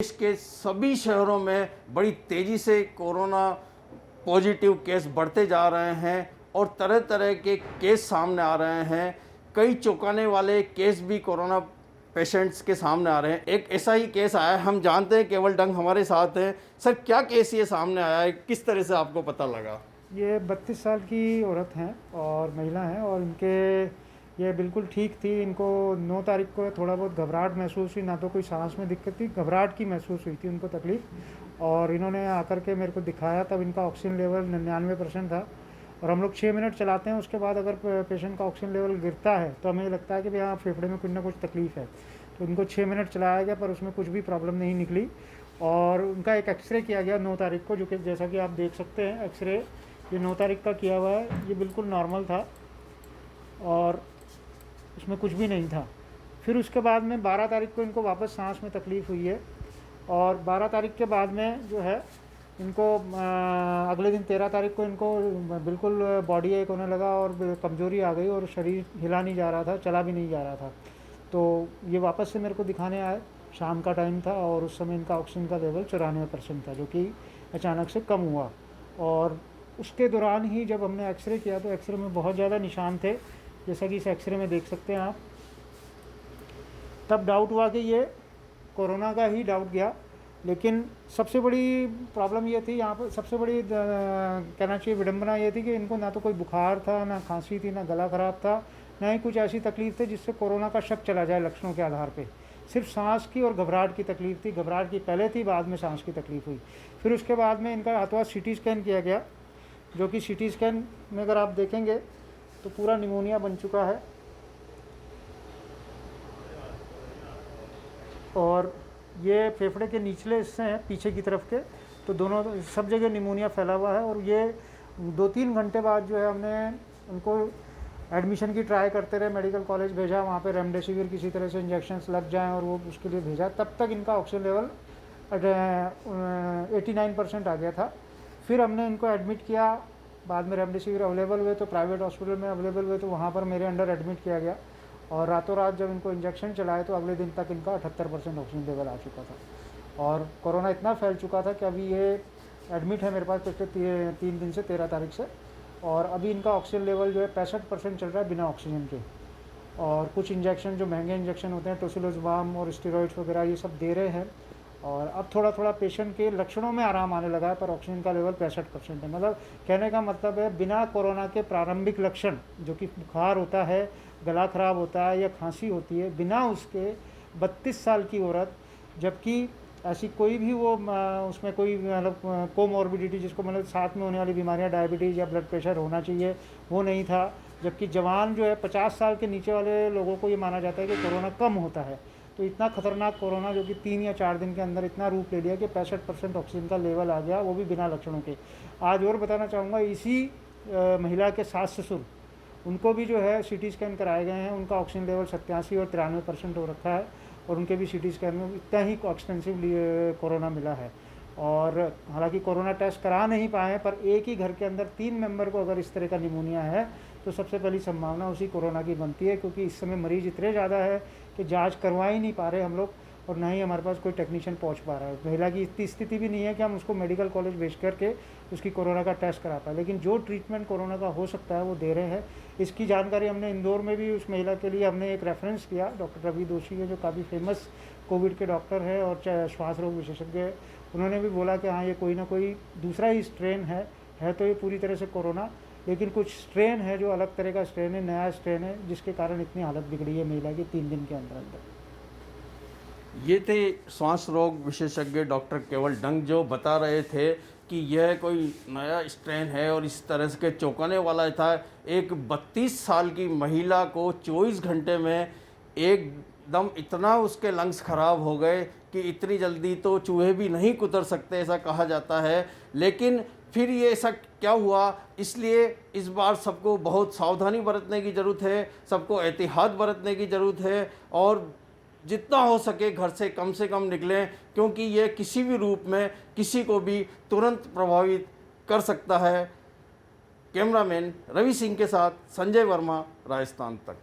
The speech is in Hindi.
देश के सभी शहरों में बड़ी तेज़ी से कोरोना पॉजिटिव केस बढ़ते जा रहे हैं और तरह तरह के केस सामने आ रहे हैं। कई चौंकाने वाले केस भी कोरोना पेशेंट्स के सामने आ रहे हैं। एक ऐसा ही केस आया है, हम जानते हैं, केवल डंग हमारे साथ हैं। सर, क्या केस ये सामने आया है, किस तरह से आपको पता लगा? ये 32 साल की औरत हैं और महिला हैं और इनके ये बिल्कुल ठीक थी। इनको 9 तारीख को थोड़ा बहुत घबराहट महसूस हुई, ना तो कोई सांस में दिक्कत थी, घबराहट की महसूस हुई थी उनको तकलीफ़। और इन्होंने आकर के मेरे को दिखाया, तब इनका ऑक्सीजन लेवल 99% था। और हम लोग 6 मिनट चलाते हैं, उसके बाद अगर पेशेंट का ऑक्सीजन लेवल गिरता है तो हमें लगता है कि भाई हाँ, फेफड़े में कुछ ना कुछ तकलीफ़ है। तो इनको 6 मिनट चलाया गया पर उसमें कुछ भी प्रॉब्लम नहीं निकली। और उनका एक एक्सरे किया गया 9 तारीख को, जो कि जैसा कि आप देख सकते हैं एक्सरे ये 9 तारीख का किया हुआ है। ये बिल्कुल नॉर्मल था और उसमें कुछ भी नहीं था। फिर उसके बाद में 12 तारीख को इनको वापस सांस में तकलीफ़ हुई है। और 12 तारीख के बाद में जो है इनको अगले दिन 13 तारीख को इनको बिल्कुल बॉडी एक होने लगा और कमज़ोरी आ गई और शरीर हिला नहीं जा रहा था, चला भी नहीं जा रहा था। तो ये वापस से मेरे को दिखाने आए, शाम का टाइम था और उस समय इनका ऑक्सीजन का लेवल 94% था, जो कि अचानक से कम हुआ। और उसके दौरान ही जब हमने एक्सरे किया तो एक्सरे में बहुत ज़्यादा निशान थे, जैसा कि इस एक्सरे में देख सकते हैं आप। तब डाउट हुआ कि ये कोरोना का ही डाउट गया। लेकिन सबसे बड़ी प्रॉब्लम ये थी यहाँ पर, सबसे बड़ी कहना चाहिए विडंबना ये थी कि इनको ना तो कोई बुखार था, ना खांसी थी, ना गला ख़राब था, ना ही कुछ ऐसी तकलीफ़ थी जिससे कोरोना का शक चला जाए लक्षणों के आधार पे। सिर्फ सांस की और घबराहट की तकलीफ़ थी। घबराहट की पहले थी, बाद में सांस की तकलीफ़ हुई। फिर उसके बाद में इनका हाथों सीटी स्कैन किया गया, जो कि सीटी स्कैन में अगर आप देखेंगे तो पूरा निमोनिया बन चुका है और ये फेफड़े के निचले हिस्से हैं पीछे की तरफ के, तो दोनों सब जगह निमोनिया फैला हुआ है। और ये 2-3 घंटे बाद जो है हमने उनको एडमिशन की ट्राई करते रहे, मेडिकल कॉलेज भेजा, वहाँ पे रेमडेसिविर किसी तरह से इंजेक्शंस लग जाएं और वो उसके लिए भेजा। तब तक इनका ऑक्सीजन लेवल 89% आ गया था। फिर हमने इनको एडमिट किया, बाद में रेमडेसिविर अवेलेबल हुए तो प्राइवेट हॉस्पिटल में अवेलेबल हुए, तो वहाँ पर मेरे अंडर एडमिट किया गया। और रातों रात जब इनको इंजेक्शन चलाए तो अगले दिन तक इनका 78% ऑक्सीजन लेवल आ चुका था। और कोरोना इतना फैल चुका था कि अभी ये एडमिट है मेरे पास पिछले 3 दिन से, 13 तारीख से। और अभी इनका ऑक्सीजन लेवल जो है 65% चल रहा है बिना ऑक्सीजन के। और कुछ इंजेक्शन जो महंगे इंजेक्शन होते हैं, टोसिलोजुमाब और स्टेरॉइड्स वगैरह, ये सब दे रहे हैं। और अब थोड़ा थोड़ा पेशेंट के लक्षणों में आराम आने लगा है, पर ऑक्सीजन का लेवल 65% है। मतलब कहने का मतलब है बिना कोरोना के प्रारंभिक लक्षण, जो कि बुखार होता है, गला खराब होता है या खांसी होती है, बिना उसके 32 साल की औरत, जबकि ऐसी कोई भी वो उसमें कोई मतलब कोमॉर्बिडिटी, जिसको मतलब साथ में होने वाली बीमारियां, डायबिटीज़ या ब्लड प्रेशर होना चाहिए, वो नहीं था। जबकि जवान जो है 50 साल के नीचे वाले लोगों को ये माना जाता है कि कोरोना कम होता है। तो इतना खतरनाक कोरोना जो कि 3 या 4 दिन के अंदर इतना रूप ले लिया कि 65% ऑक्सीजन का लेवल आ गया, वो भी बिना लक्षणों के। आज और बताना चाहूँगा, इसी महिला के सास ससुर, उनको भी जो है सीटी स्कैन कराए गए हैं। उनका ऑक्सीजन लेवल 87 और 93% हो रखा है और उनके भी सीटी स्कैन में इतना ही एक्सटेंसिव कोरोना मिला है। और हालांकि कोरोना टेस्ट करा नहीं पाए हैं, पर एक ही घर के अंदर 3 मेंबर को अगर इस तरह का निमोनिया है तो सबसे पहली संभावना उसी कोरोना की बनती है, क्योंकि इस समय मरीज इतने ज़्यादा है कि जांच करवा ही नहीं पा रहे हम लोग, और ना ही हमारे पास कोई टेक्नीशियन पहुंच पा रहा है। महिला की इतनी स्थिति भी नहीं है कि हम उसको मेडिकल कॉलेज भेज करके उसकी कोरोना का टेस्ट करा पाए, लेकिन जो ट्रीटमेंट कोरोना का हो सकता है वो दे रहे हैं। इसकी जानकारी हमने इंदौर में भी उस महिला के लिए हमने एक रेफरेंस किया, डॉक्टर रवि जोशी है, जो काफ़ी फेमस कोविड के डॉक्टर है और श्वास रोग विशेषज्ञ है। उन्होंने भी बोला कि हाँ, ये कोई ना कोई दूसरा ही स्ट्रेन है तो ये पूरी तरह से कोरोना, लेकिन कुछ स्ट्रेन है जो अलग तरह का स्ट्रेन है, नया स्ट्रेन है, जिसके कारण इतनी हालत बिगड़ी है महिला की 3 दिन के अंदर अंदर। ये थे श्वास रोग विशेषज्ञ डॉक्टर केवल डंग, जो बता रहे थे कि यह कोई नया स्ट्रेन है और इस तरह से चौंकाने वाला था। एक 32 साल की महिला को 24 घंटे में एकदम इतना उसके लंग्स खराब हो गए कि इतनी जल्दी तो चूहे भी नहीं कुतर सकते, ऐसा कहा जाता है। लेकिन फिर ये ऐसा क्या हुआ, इसलिए इस बार सबको बहुत सावधानी बरतने की ज़रूरत है, सबको एहतियात बरतने की ज़रूरत है और जितना हो सके घर से कम निकलें, क्योंकि ये किसी भी रूप में किसी को भी तुरंत प्रभावित कर सकता है। कैमरामैन रवि सिंह के साथ संजय वर्मा, राजस्थान तक।